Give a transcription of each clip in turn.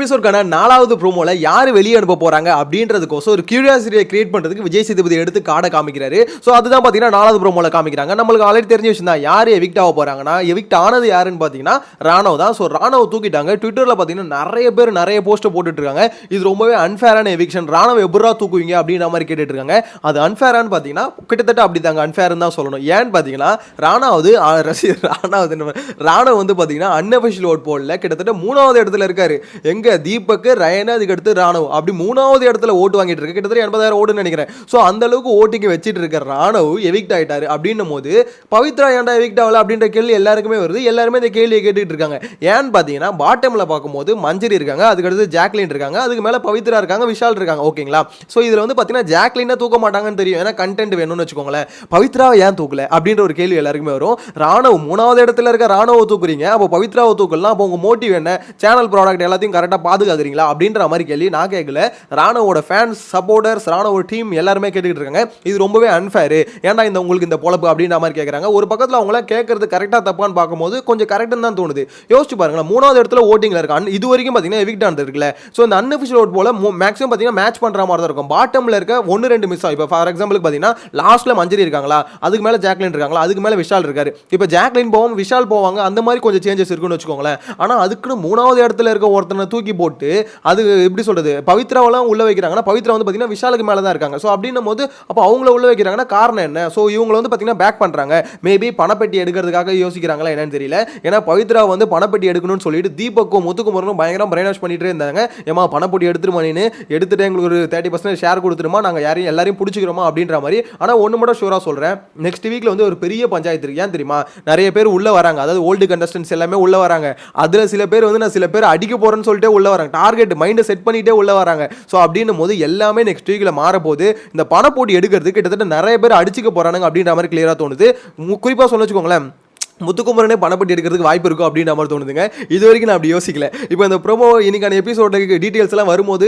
எபிசோட்கான 4வது ப்ரோமோல யார் வெளியே அனுப்ப போறாங்க அப்படின்றதுக்கோசம் ஒரு கியூரியாசிட்டியை கிரியேட் பண்றதுக்கு விஜய் சேதுபதி எடுத்து கார்டை காமிக்கிறாரு. ஸோ அதுதான் பார்த்தீங்கன்னா 4வது ப்ரோமோல காமிக்கிறாங்க. நம்மளுக்கு ஆல்ரெடி தெரிஞ்ச விஷயம் தான். யார் எவிக்ட் ஆக போறாங்கன்னா, எவிக்ட் ஆனது யாருன்னு பார்த்தீங்கன்னா ராணவ் தான். ஸோ ராணவ் தூக்கிட்டாங்க. ட்விட்டரில் பார்த்தீங்கன்னா நிறைய பேர் நிறைய போஸ்ட்டை போட்டுட்டு இருக்காங்க. இது ரொம்பவே அன்ஃபேரான எவிக்ஷன். ராணவ் எப்படா தூக்குவீங்க அப்படின்ற மாதிரி கேட்டுட்டு இருக்காங்க. அது அன்ஃபேரான்னு பார்த்தீங்கன்னா கிட்டத்தட்ட அப்படி தாங்க, அன்ஃபேர்னு தான் சொல்லணும். ஏன்னு பார்த்தீங்கன்னா ராணவ் வந்து பார்த்தீங்கன்னா அன்அஃபிஷியல் ஓட் போடல, கிட்டத்தட்ட 3வது இடத்துல இருக்காரு. எங்க தீபக், ரயன், அதுக்கு அடுத்து ராணவ், அப்படி 3வது இடத்துல ஓட்டு வாங்கிட்டு இருக்கு. கிட்டத்தட்ட 80,000 ஓட்டுன்னு நினைக்கிறேன். ஸோ அந்த அளவுக்கு ஓட்டிங்க வச்சுட்டு இருக்க ராணவ் எவிக்ட் ஆயிட்டாரு. அப்படின்னும் போது பவித்ரா ஏன்டா எவிக்ட் ஆகல அப்படின்ற கேள்வி எல்லாருக்குமே வருது. எல்லாருமே இந்த கேள்வியை கேட்டுட்டு இருக்காங்க. ஏன்னு பார்த்தீங்கன்னா பாட்டம்ல பார்க்கும்போது மஞ்சரி இருக்காங்க, அதுக்கடுத்து ஜாக்லின் இருக்காங்க, அதுக்கு மேல பவித்ரா இருக்காங்க, விஷால் இருக்காங்க. ஓகேங்களா? ஸோ இதுல வந்து பார்த்தீங்கன்னா ஜாக்லினை தூக்க மாட்டாங்கன்னு தெரியும், ஏன்னா கண்டென்ட் வேணும்னு வச்சுக்கோங்களேன். பவித்ராவை ஏன் தூக்கல அப்படின்ற ஒரு கேள்வி எல்லாருக்குமே வரும். ராணவ் 3வது இடத்துல இருக்க ராணவ தூக்குறீங்க, அப்போ பவித்ராவை தூக்கலாம், அப்போ உங்க மோட்டிவ் என்ன? சேனல் ப்ராடக்ட் எல்லாத்தையும் கரெக்டாக பாதுகாக்கிறீங்களா அப்படின்ற மாதிரி கேள்வி நான் கேட்கல. ராணவோட ஃபேன்ஸ், சப்போர்ட்டர்ஸ், ராணவோட டீம் எல்லாருமே கேட்டுக்கிட்டு இருக்காங்க. இது ரொம்பவே அன்ஃபேர், ஏன்டா இந்த உங்களுக்கு இந்த பொழப்பு அப்படின்ற மாதிரி கேட்குறாங்க. ஒரு பக்கத்தில் அவங்கள கேட்கறது கரெக்டாக தப்பான்னு பார்க்கும்போது கொஞ்சம் கரெக்டுன்னு தான் தோணுது. யோசிச்சு பாருங்களேன், 3வது இடத்துல ஓட்டிங்ல இருக்கான். இது வரைக்கும் பார்த்தீங்கன்னா எவிக்ட் ஆனது இருக்குல்ல. ஸோ இந்த அன்அஃபிஷியல் ஓட் போல மேக்ஸிமம் பார்த்தீங்கன்னா மேட்ச் பண்ணுற மாதிரி தான் இருக்கும். பாட்டமில் இருக்க 1-2 மிஸ் ஆகும். இப்போ ஃபார் எக்ஸாம்பிளுக்கு பார்த்தீங்கன்னா லாஸ்ட்டில் மஞ்சரி இருக்காங்களா, அதுக்கு மேலே ஜாக்லின் இருக்காங்களா, அதுக்கு மேலே விஷால் இருக்காரு. இப்போ ஜாக்லின் போவோம், விஷால் போவாங்க, அந்த மாதிரி கொஞ்சம் சேஞ்சஸ் இருக்குன்னு வச்சுக்கோங்களேன். ஆனால் அதுக்குன்னு 3வது இடத்துல இருக்க ஒருத்தனை தூக்கி போட்டு அது எப்படி சொல்றது, பவித்ராவெல்லாம் உள்ள வைக்கிறாங்கன்னா பவித்ரா வந்து பார்த்தீங்கன்னா விஷாலுக்கு மேலே தான் இருக்காங்க. ஸோ அப்படின்னும் போது அப்போ அவங்கள உள்ள வைக்கிறாங்கன்னா காரணம் என்ன? ஸோ இவங்க வந்து பார்த்தீங்கன்னா பேக் பண்ணுறாங்க. மேபி பணப்பெட்டி எடுக்கிறதுக்காக யோசிக்கிறாங்களா என்னன்னு தெரியல. ஏன்னா பவித்ரா வந்து பணப்பெட்டி எடுக்கணும்னு சொல்லிட்டு தீபக்கும் முத்துக்குமரனும் பயங்கரம் பிரைன் வாஷ் பண்ணிட்டே இருந்தாங்க. ஏமா பணப்பெட்டி எடுத்துருமானு, எடுத்துட்டு எங்களுக்கு ஒரு 30% ஷேர் கொடுத்துருமா, நாங்கள் எல்லாரையும் பிடிச்சிக்கிறோமா அப்படின்ற மாதிரி. ஆனால் ஒன்று மட்டும் ஷூராக சொல்கிறேன், நெக்ஸ்ட் வீக்கில் வந்து ஒரு பெரிய பஞ்சாயத்து இருக்கு. ஏன் தெரியுமா? நிறைய பேர் உள்ள வராங்க, அதாவது ஓல்டு கண்டஸ்டன்ஸ் எல்லாமே உள்ள வராங்க. அதில் சில பேர் வந்து நான் சில பேர் அடிக்க போறேன்னு சொல்லிட்டு உள்ள வராங்க, டார்கெட் மைண்டை செட் பண்ணிட்டே உள்ள வராங்க. ஸோ அப்படின்னும் போது எல்லாமே நெக்ஸ்ட் வீக்கில் மாறப்போது. இந்த பணப்போட்டி எடுக்கிறதுக்கு கிட்டத்தட்ட நிறைய பேர் அடிச்சுக்க போறானுங்க அப்படின்ற மாதிரி கிளியரா தோணுது. குறிப்பாக சொல்ல வச்சுக்கோங்களேன், முத்துக்குமரனே பணப்பட்டி எடுக்கிறதுக்கு வாய்ப்பு இருக்கும் அப்படின்ற மாதிரி தோணுதுங்க. இது வரைக்கும் நான் அப்படி யோசிக்கல. இப்போ இந்த ப்ரோமோ இன்னைக்கான எபிசோடுக்கு டீட்டெயில்ஸ் எல்லாம் வரும்போது,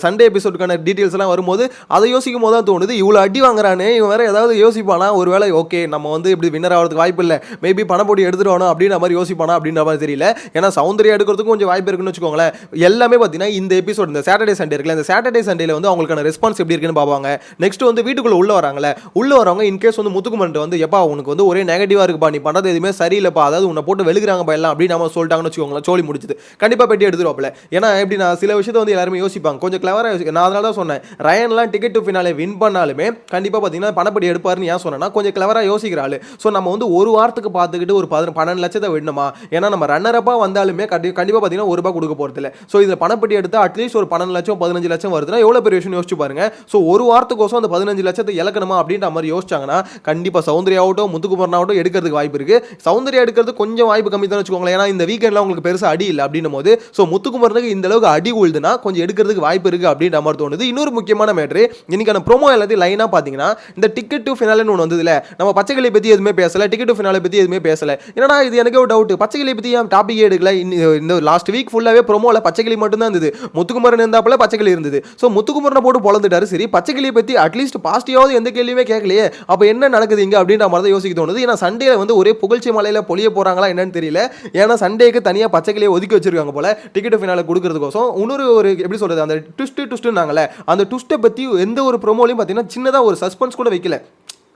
சண்டே எபிசோடுக்கான டீட்டெயில்ஸ் எல்லாம் வரும்போது அதை யோசிக்கும் போது தான் தோணுது, இவ்வளோ அடி வாங்குறானே, இவன் வேற ஏதாவது யோசிப்பானா, ஒருவேளை ஓகே நம்ம வந்து இப்படி வின்னர் ஆகிறதுக்கு வாய்ப்பு இல்லை, மேபி பணப்போட்டி எடுத்துருவானோ அப்படின்ற மாதிரி யோசிப்பானா அப்படின்ற மாதிரி தெரியல. ஏன்னா சௌந்தர்யா எடுக்கிறதுக்கும் கொஞ்சம் வாய்ப்பு இருக்குன்னு வச்சுக்கோங்களேன். எல்லாமே பார்த்தீங்கன்னா இந்த எபிசோட், இந்த சாட்டர்டே சண்டே இருக்குல்ல, இந்த சாட்டர்டே சண்டேல வந்து அவங்களுக்கான ரெஸ்பான்ஸ் எப்படி இருக்குன்னு பார்ப்பாங்க. நெக்ஸ்ட் வந்து வீட்டுக்குள்ள உள்ள வராங்களே, உள்ள வரவங்க இன்கேஸ் வந்து முத்துக்குமரன் வந்து எப்பா உனக்கு வந்து ஒரே நெகட்டிவா இருக்குப்பா, நீ பண்றது எதுவுமே சரியில்லைப்பா, அதாவது உன்னை போட்டு வெளுக்குறாங்கப்பா எல்லாம் அப்படின்னு நம்ம சொல்லிட்டாங்கன்னு வச்சுக்கோங்களேன், சோழி முடிச்சுது கண்டிப்பா பெட்டி எடுத்துருவாப்ல. ஏன்னா எப்படின்னா சில விஷயத்தை வந்து எல்லாருமே யோசிப்பாங்க, கொஞ்சம் கிளவரா யோசிக்க. நான் அதனால தான் சொன்னேன், ரயன்லாம் டிக்கெட் டு ஃபினாலே வின் பண்ணாலுமே கண்டிப்பா பார்த்தீங்கன்னா பணப்படி எடுப்பாருன்னு ஏன் சொன்னேன்னா, கொஞ்சம் கிளவரா யோசிக்கிறாள். ஸோ நம்ம வந்து ஒரு வாரத்துக்கு பார்த்துக்கிட்டு ஒரு 12 லட்சத்தை விடணுமா? ஏன்னா நம்ம ரன்னரப்பா வந்தாலுமே கண்டிப்பா பார்த்தீங்கன்னா ₹1 கொடுக்க போறது இல்லை. ஸோ இதில் பணப்பட்டி எடுத்து அட்லீஸ்ட் ஒரு 12 லட்சம் 15 லட்சம் வருதுன்னா எவ்வளோ பெரிய விஷயம் யோசிச்சு பாருங்க. ஸோ ஒரு வாரத்துக்கோசம் அந்த 15 லட்சத்தை இழக்கணுமா அப்படின்ற மாதிரி யோசிச்சாங்கன்னா கண்டிப்பா சௌந்தர்யாவட்டும் முத்துக்குமரனாவட்டும் எடுக்கிறதுக்கு வாய்ப்பு இருக்கு. சௌந்தர்யா எடுக்கிறது கொஞ்சம் வாய்ப்பு கம்மி தான் வச்சுக்கோங்களேன். ஏன்னா இந்த வீக்கெண்ட்ல உங்களுக்கு பெருசா அடி இல்லை அப்படின்னும் போது, ஸோ முத்துக்குமரனுக்கு இந்த அளவுக்கு அடி உழுதுனா கொஞ்சம் எடுக்கிறதுக்கு வாய்ப்பு இருக்கு அப்படின்ற மாதிரி தோணுது. இன்னொரு முக்கியமான மேட்ரு, இன்னைக்கான ப்ரோமோ எல்லாத்தையும் லைனா பார்த்தீங்கன்னா இந்த டிக்கெட் டு ஃபினாலேன்னு ஒன்று வந்ததுல, நம்ம பச்சைக்கிளி பற்றி எதுவுமே பேசல, டிக்கெட் டு ஃபினாலே பற்றி எதுவுமே பேசல. என்னடா இது எனக்கு ஒரு டவுட், பச்சைக்கிளி பற்றி ஏன் டாபிக் எடுக்கல? இந்த லாஸ்ட் வீக் ஃபுல்லாவே ப்ரோமோல பச்சைக்கிளி மட்டும் தான் இருந்தது. முத்துக்குமரன் இருந்தாப்புல பச்சைக்கிளி இருந்தது. ஸோ முத்துக்குமரனை போட்டு பொழந்துட்டாரு. சரி, பச்சைக்கிளியை பற்றி அட்லீஸ்ட் பாசிட்டிவாவது எந்த கேள்வியுமே கேட்கலையே, அப்போ என்ன நடக்குது இங்க அப்படின்ற மாதிரி தான் யோசிக்க தோணுது. ஏன்னா சண்டே வந்து ஒரே புகழ்ச்சி மலையில பொழிய போறாங்களா என்னன்னு தெரியல. ஏன்னா சண்டேக்கு தனியாக பச்சைக்கிளியை ஒதுக்கி வச்சிருக்காங்க போல டிக்கெட் ஃபினாலே கொடுக்கறதுக்கோசம். இன்னொரு ஒரு எப்படி சொல்றது, அந்த ட்விஸ்ட்னாங்களே, அந்த ட்விஸ்ட்டை பற்றி எந்த ஒரு ப்ரோமோலையும் பார்த்தீங்கன்னா சின்னதாக ஒரு சஸ்பென்ஸ் கூட வைக்கல.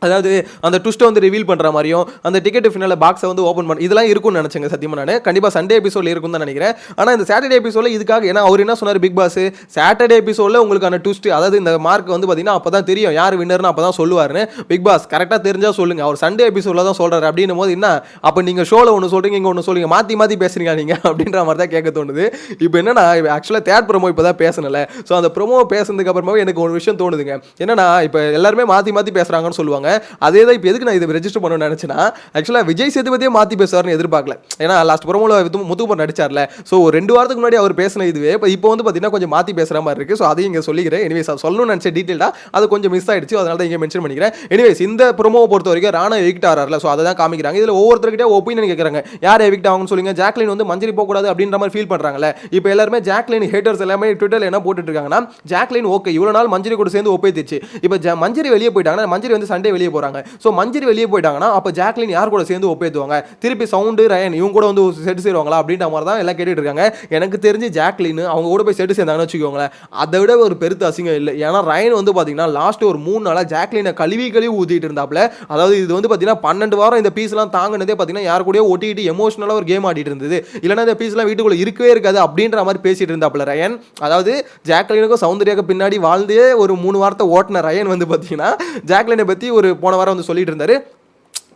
அதாவது அந்த ட்விஸ்ட்டை வந்து ரிவீல் பண்ணுற மாதிரியும் அந்த டிக்கெட் ஃபினாலே பாக்ஸை வந்து ஓப்பன் பண்ண இதெல்லாம் இருக்கும்னு நினச்சேங்க சத்தியமாக. நான் கண்டிப்பாக சண்டே எபிசோடில் இருக்கும்னு தான் நினைக்கிறேன். ஆனால் இந்த சாட்டர்டே எபிசோடில் இதுக்காக, ஏன்னா அவர் என்ன சொன்னார் பிக் பாஸ், சாட்டர்டே எபிசோடில் உங்களுக்கான ட்விஸ்ட், அதாவது இந்த மார்க் வந்து பார்த்தீங்கன்னா அப்போ தான் தெரியும் யார் வின்னர்னு, அப்போ தான் சொல்லுவார்னு. பிக் பாஸ் கரெக்டாக தெரிஞ்சால் சொல்லுங்கள், அவர் சண்டே எபிசோடில் தான் சொல்கிறார் அப்படின்னும் போது என்ன, அப்போ நீங்கள் ஷோவில் ஒன்று சொல்கிறீங்க, இங்கே ஒன்று சொல்லுங்க, மாற்றி பேசுறீங்க நீங்கள் அப்படின்ற மாதிரி தான் கேட்க தோணுது. இப்போ என்னன்னா ஆக்சுவலாக தேர்ட் ப்ரோமோ இப்போ தான் பேசணும்ல. ஸோ அந்த ப்ரோமோ பேசுனதுக்கு அப்புறமாவே எனக்கு ஒரு விஷயம் தோணுதுங்க. என்னன்னா இப்போ எல்லாருமே மாற்றி பேசுகிறாங்கன்னு சொல்லுவாங்க. அதே தான் இப்போ எதுக்கு நான் இதை ரெஜிஸ்டர் பண்ணணும்னு நினச்சேன்னா, ஆக்சுவலாக விஜய் சேதுபதியே மாற்றி பேசுவார்னு எதிர்பார்க்கல. ஏன்னா லாஸ்ட் ப்ரோமோல முத்துக்குமரன் நடிச்சார்ல, ஸோ ஒரு 2 வாரத்துக்கு முன்னாடி அவர் பேசின இதுவே இப்போ வந்து பார்த்தீங்கன்னா கொஞ்சம் மாற்றி பேசுகிற மாதிரி இருக்குது. ஸோ அதையும் இங்கே சொல்லிக்கிறேன். எனிவேஸ் சொல்லணும்னு நினச்ச டீட்டெயிலாக அது கொஞ்சம் மிஸ் ஆயிடுச்சு, அதனால தான் இங்கே மென்ஷன் பண்ணிக்கிறேன். எனிவேஸ் இந்த ப்ரோமோவை பொறுத்த வரைக்கும் ராணா எவிக்ட் ஆறாருல, ஸோ அதை தான் காமிக்கிறாங்க. இதில் ஒவ்வொருத்தருக்கிட்டே ஒப்பீனியன் கேட்குறாங்க, யார் எவிக்ட் ஆகும்னு சொல்லுங்க. ஜாக்லின் வந்து மஞ்சரி போகக்கூடாது அப்படின்ற மாதிரி ஃபீல் பண்ணுறாங்கல்ல. இப்போ எல்லாருமே ஜாக்லின் ஹேட்டர்ஸ் எல்லாமே ட்விட்டரில் என்ன போட்டுட்டு இருக்காங்கன்னா, ஜாக்லின் ஓகே இவ்வளோ நாள் மஞ்சரி கூட சேர்ந்து ஒப்பேத்திச்சு, இப்போ மஞ்சரி வெளியே போயிட்டாங்கன்னா, மஞ்சரி வந்து சண்டே வெளியே வெளியே போறாங்க. ஸோ மஞ்சரி வெளியே போயிட்டாங்கன்னா அப்போ ஜாக்லின் யார் கூட சேர்ந்து ஒப்பேத்துவாங்க, திருப்பி சவுண்டு ரயன் இவங்க கூட வந்து செட்டு சேருவாங்களா அப்படின்ற மாதிரி தான் எல்லாம் கேட்டுட்டு இருக்காங்க. எனக்கு தெரிஞ்சு ஜாக்லின் அவங்க கூட போய் செட்டு சேர்ந்தாங்கன்னு வச்சுக்கோங்களேன், அதை விட ஒரு பெருத்த அசிங்கம் இல்லை. ஏன்னா ரயன் வந்து பார்த்தீங்கன்னா லாஸ்ட் ஒரு 3 நாளாக ஜாக்லினை கழுவி ஊற்றிட்டு இருந்தாப்புல. அதாவது இது வந்து பார்த்தீங்கன்னா 12 வாரம் இந்த பீஸ்லாம் தாங்கினதே பார்த்தீங்கன்னா யார் கூடயோ ஒட்டிக்கிட்டு எமோஷனலாக ஒரு கேம் ஆடிட்டு இருந்தது. இல்லைன்னா இந்த பீஸ்லாம் வீட்டுக்குள்ள இருக்கவே இருக்காது அப்படின்ற மாதிரி பேசிட்டு இருந்தாப்புல ரயன். அதாவது ஜாக்லினுக்கும் சௌந்தர்யாவுக்கு பின்னாடி வாழ்ந்தே ஒரு 3 வாரத்தை ஓட்டின ரயன் வந்து பார்த்தீங்கன்னா ஜாக்லினை பற்றி ஒரு போன வாரம் வந்து சொல்லிட்டு இருந்தாரு.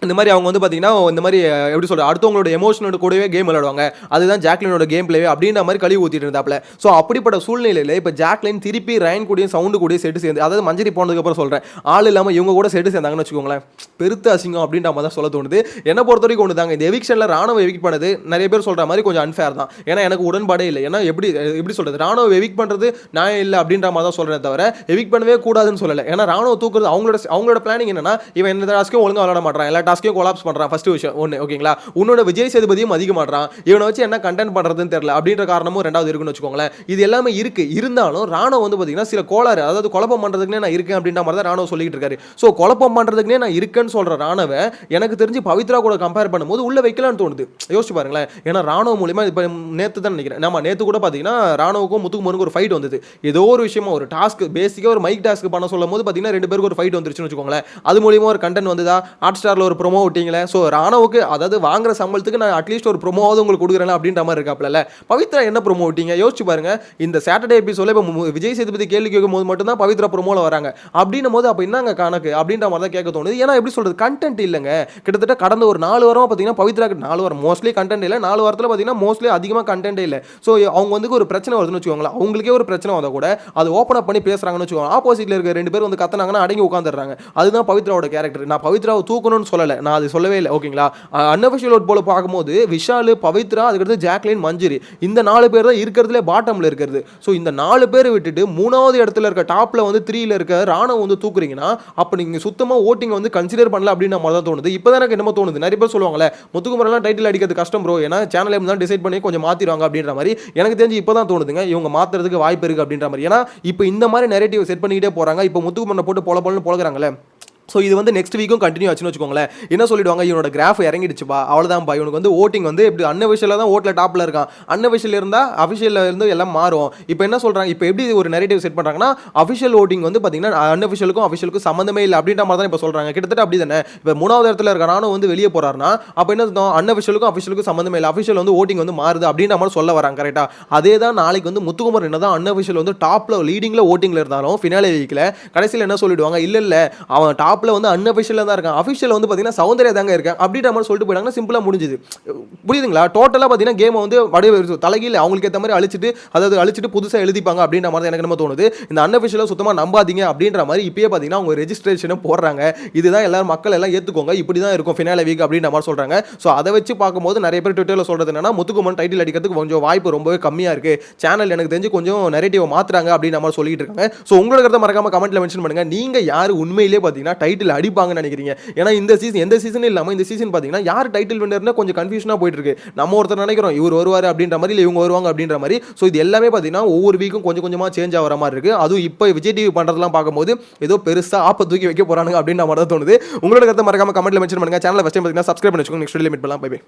இந்த மாதிரி அவங்க வந்து பார்த்தீங்கன்னா இந்த மாதிரி எப்படி சொல்கிறது, அடுத்தவங்களோட எமோஷனோட கூடவே கேம் விளையாடுவாங்க, அதுதான் ஜாக்லினோட கேம் பிளேவே அப்படின்ற மாதிரி கழுவி ஊற்றிட்டு இருந்தாப்புல. ஸோ அப்படிப்பட்ட சூழ்நிலையில் இப்போ ஜாக்லின் திருப்பி ரயன் கூடயும் சவுண்டு கூடயும் செட்டு சேர்ந்து, அதாவது மஞ்சரி போனதுக்கப்புறம் சொல்கிறேன், ஆள் இல்லாமல் இவங்க கூட செட்டு சேர்ந்தாங்கன்னு வச்சுக்கோங்களேன், பெருத்த அசிங்கம் அப்படின்ற மாதிரி தான் சொல்ல தோணுது. என்ன பொறுத்த வரைக்கும் ஒன்று தாங்க, இந்த எவிக்ஷனில் ராணுவ எவிக் பண்ணது நிறைய பேர் சொல்கிற மாதிரி கொஞ்சம் அன்ஃபேர் தான். ஏன்னா எனக்கு உடன்பாடே இல்லை. ஏன்னா எப்படி சொல்கிறது, ராணுவ எவிக் பண்ணுறது நியாயம் இல்லை அப்படின்ற மாதிரி தான் சொல்கிறேன் தவிர எவிக் பண்ணவே கூடாதுன்னு சொல்லலை. ஏன்னா ராணுவ தூக்குறது அவங்களோட பிளானிங் என்னன்னா, இவன் எந்த டாஸ்க்கும் ஒழுங்காக விளையாட மாட்டான், எல்லா டாஸ்க்கையும் கொலாப்ஸ் பண்றான். ஃபர்ஸ்ட் விஷயம் ஒன்று, ஓகேங்களா. உன்னோட விஜய் சேதுபதியும் மதிக்க மாட்டான், இவனை வச்சு என்ன கண்டென்ட் பண்றதுன்னு தெரியல அப்படின்ற காரணமும் ரெண்டாவது இருக்குன்னு வச்சுக்கோங்களேன். இது எல்லாமே இருக்கு. இருந்தாலும் ராணுவ வந்து பார்த்தீங்கன்னா சில கோளாறு, அதாவது குழப்பம் பண்றதுக்குனே நான் இருக்கேன் அப்படின்ற மாதிரி தான் ராணுவ சொல்லிட்டு இருக்காரு. ஸோ குழப்பம் பண்றதுக்குனே நான் இருக்கேன்னு சொல்ற ராணுவ எனக்கு தெரிஞ்சு பவித்ரா கூட கம்பேர் பண்ணும்போது உள்ள வைக்கலான்னு தோணுது. யோசிச்சு பாருங்களேன். ஏன்னா ராணுவ மூலியமா இப்போ நேற்று தான் நினைக்கிறேன், நம்ம நேற்று கூட பார்த்தீங்கன்னா ராணுவுக்கும் முத்துக்குமருக்கும் ஒரு ஃபைட் வந்தது. ஏதோ ஒரு விஷயமா ஒரு டாஸ்க், பேசிக்காக ஒரு மைக் டாஸ்க் பண்ண சொல்லும் போது பார்த்தீங்கன்னா 2 பேருக்கு ஒரு ஃபைட் வந்துருச்சுன்னு வச்சுக்கோங்களேன். அது மூலியமா ஒரு கண்டென்ட் வந்ததா, ஹாட் ஸ்டாரில் ஒரு ப்ரோமோ விட்டீங்களே. ஸோ ராணுவுக்கு அதாவது வாங்குற சம்பளத்துக்கு நான் அட்லீஸ்ட் ஒரு ப்ரோமோவாவது உங்களுக்கு கொடுக்குறேன் அப்படின்ற மாதிரி இருக்காப்ல. பவித்ரா என்ன ப்ரோமோ விட்டீங்க யோசிச்சு பாருங்க. இந்த சாட்டர்டே எபிசோட இப்போ விஜய் சேதுபதி கேள்வி கேட்கும் போது மட்டும் தான் பவித்ரா ப்ரோமோல வராங்க அப்படின்னும் போது அப்போ என்னங்க கணக்கு அப்படின்ற மாதிரி தான் கேட்க தோணுது. ஏன்னா எப்படி சொல்றது, கண்டென்ட் இல்லைங்க. கிட்டத்தட்ட கடந்த ஒரு 4 வாரமாக பார்த்தீங்கன்னா பவித்ரா 4 வாரம் மோஸ்ட்லி கண்டென்ட் இல்லை, 4 வாரத்தில் பார்த்தீங்கன்னா மோஸ்ட்லி அதிகமாக கண்டென்ட் இல்லை. ஸோ அவங்க வந்து ஒரு பிரச்சனை வருதுன்னு வச்சுக்கோங்களேன், அவங்களுக்கே ஒரு பிரச்சனை வந்தால் கூட அது ஓப்பன் அப் பண்ணி பேசுறாங்கன்னு வச்சுக்கோங்க, ஆப்போசிட்ல இருக்க 2 பேர் வந்து கத்துனாங்கன்னா அடங்கி உட்காந்துடுறாங்க. அதுதான் பவித்ராவோட கேரக்டர். நான் பவித்ராவை தூக்கணும்னு சொல்லலை, நான் அது சொல்லவே இல்லை, ஓகேங்களா. அன்அஃபிஷியல் ஓட் போல பார்க்கும்போது விஷால், பவித்ரா, அதுக்கடுத்து ஜாக்லின், மஞ்சரி, இந்த 4 பேர் தான் இருக்கிறதுலே பாட்டம்ல இருக்கிறது. ஸோ இந்த 4 பேரை விட்டுட்டு 3வது இடத்துல இருக்க டாப்ல வந்து 3ல இருக்க ராணுவ வந்து தூக்குறீங்கன்னா அப்போ நீங்க சுத்தமாக ஓட்டிங் வந்து கன்சிடர் பண்ணல அப்படின்ற மாதிரி தான் தோணுது. இப்போ தான் எனக்கு என்னமோ தோணுது, நிறைய பேர் சொல்லுவாங்களே முத்துக்குமரெல்லாம் டைட்டில் அடிக்கிறது கஷ்டம் ப்ரோ, ஏன்னா சேனல் தான் டிசைட் பண்ணி கொஞ்சம் மாற்றிடுவாங்க அப்படின்ற மாதிரி. எனக்கு தெரிஞ்சு இப்போ தான் தோணுதுங்க இவங்க மாற்றுறதுக்கு வாய்ப்பு இருக்குது அப்படின்ற மாதிரி. ஏன்னா இப்போ இந்த மாதிரி நெரேட்டிவ் செட் பண்ணிக்கிட்டே போகிறாங்க. இப்போ முத்துக்குமரனை போட்டு பொலன்னு பொழகிறாங்களே. ஸோ இது வந்து நெக்ஸ்ட் வீக்கும் கண்டினியூ ஆச்சுன்னு வச்சுக்கோங்களேன். என்ன சொல்லிடுவாங்க, இவனோட கிராஃப் இறங்கிடுச்சுப்பா, அவ்வளோதான்ப்பா, இவனுக்கு வந்து ஓட்டிங் வந்து எப்படி அன்அஃபிஷியலாக தான் ஓட்டில் டாப்பில் இருக்கான், அன்அஃபிஷியல் இருந்தால் அஃபிஷியலில் இருந்து எல்லாம் மாறும். இப்போ என்ன சொல்கிறாங்க, இப்போ எப்படி ஒரு நெரேட்டிவ் செட் பண்ணுறாங்கன்னா அஃபிஷியல் ஓட்டிங் வந்து பார்த்தீங்கன்னா அன்அஃபிஷியலுக்கும் அஃபிஷியலுக்கும் சம்மந்தமே இல்லை அப்படின்ற மாதிரி தான் இப்போ சொல்கிறாங்க. கிட்டத்தட்ட அப்படி தானே. இப்போ 3வது இடத்துல இருக்க ராணுவ வந்து வெளியே போகிறாருன்னா அப்போ என்ன சொன்னோம், அன்அஃபிஷியலுக்கும் அஃபிஷியலுக்கும் சம்மந்தமே இல்லை, அஃபிஷியல் வந்து ஓட்டிங் வந்து மாறுது அப்படின்ற மாதிரி சொல்ல வராங்க. கரெக்டாக அதே தான் நாளைக்கு வந்து முத்துக்குமர் என்ன தான் அன்அஃபிஷியல் வந்து டாப்பில் லீடிங்கில் ஓட்டிங்கில் இருந்தாலும் ஃபினாலே வீக்கில் கடைசியில் என்ன சொல்லிடுவாங்க, இல்லை அவன் டாப்பில் வந்து அன்அஃபிஷியல் தான் இருக்கான், அஃபிஷியல் வந்து பார்த்தீங்கன்னா சௌந்தர்யா தாங்க இருக்கான் அப்படின்ற மாதிரி சொல்லிட்டு போயிட்டாங்கன்னா சிம்பிளாக முடிஞ்சுது. புரியுதுங்களா. டோட்டலாக பார்த்தீங்கன்னா கேமை வந்து தலைகீழ் அவங்களுக்கு ஏற்ற மாதிரி அழிச்சிட்டு புதுசாக எழுதிப்பாங்க அப்படின்ற மாதிரி எனக்கு நம்ம தோணுது. இந்த அன்அஃபிஷியலாக சுத்தமாக நம்பாதீங்க அப்படின்ற மாதிரி இப்பயே பார்த்தீங்கன்னா அவங்க ரெஜிஸ்ட்ரேஷனை போடுறாங்க. இதுதான் எல்லாரும் மக்கள் எல்லாம் ஏற்றுக்கோங்க, இப்படி தான் இருக்கும் ஃபினாலே வீக் அப்படின்ற மாதிரி சொல்கிறாங்க. ஸோ அதை வச்சு பார்க்கும்போது நிறைய பேர் ட்விட்டரில் சொல்கிறது என்னன்னா முத்துக்குமரன் டைட்டில் அடிக்கிறதுக்கு கொஞ்சம் வாய்ப்பு ரொம்பவே கம்மியாக இருக்குது, சேனல் எனக்கு தெரிஞ்சு கொஞ்சம் நெரேட்டிவ் மாற்றுறாங்க அப்படின்ற மாதிரி சொல்லிட்டு இருக்காங்க. ஸோ உங்களோட கருத்தை மறக்காம கமெண்ட்டில் மென்ஷன் பண்ணுங்கள். நீங்கள் யார் உண்மையிலே பார்த்தீங்கன்னா டைட்டில் அடிப்பாங்கன்னு நினைக்கிறீங்க. ஏன்னா இந்த சீசன் எந்த சீசனும் இல்லாமல் இந்த சீசன் பார்த்தீங்கன்னா யார் டைட்டில் வின்னர்னா கொஞ்சம் கன்ஃபியூஷனாக போயிட்டு இருக்கு. நம்ம ஒருத்தர் நினைக்கிறோம் இவர் வருவார் அப்படின்ற மாதிரி, இல்லை இவங்க வருவாங்க அப்படின்ற மாதிரி. ஸோ இது எல்லாமே பார்த்தீங்கன்னா ஒவ்வொரு வீக்கும் கொஞ்சம் கொஞ்சமாக சேஞ்ச் ஆகிற மாதிரி இருக்கு. அதுவும் இப்போ விஜய் டிவி பண்ணுறதுலாம் பார்க்கும்போது ஏதோ பெருசாக ஆப்ப தூக்கி வைக்க போறானுங்க அப்படின்ற மாதிரி தான் தோணுது. உங்களோட கருத்தை மறக்காம கமெண்ட்ல மென்ஷன் பண்ணுங்க. சேனலை ஃபர்ஸ்ட் டைம் பார்த்தீங்கன்னா சப்ஸ்கிரைப் பண்ணி வச்சுக்கோங்க. நெக்ஸ்ட் வீடியோல மீட் பண்ணலாம். Bye by.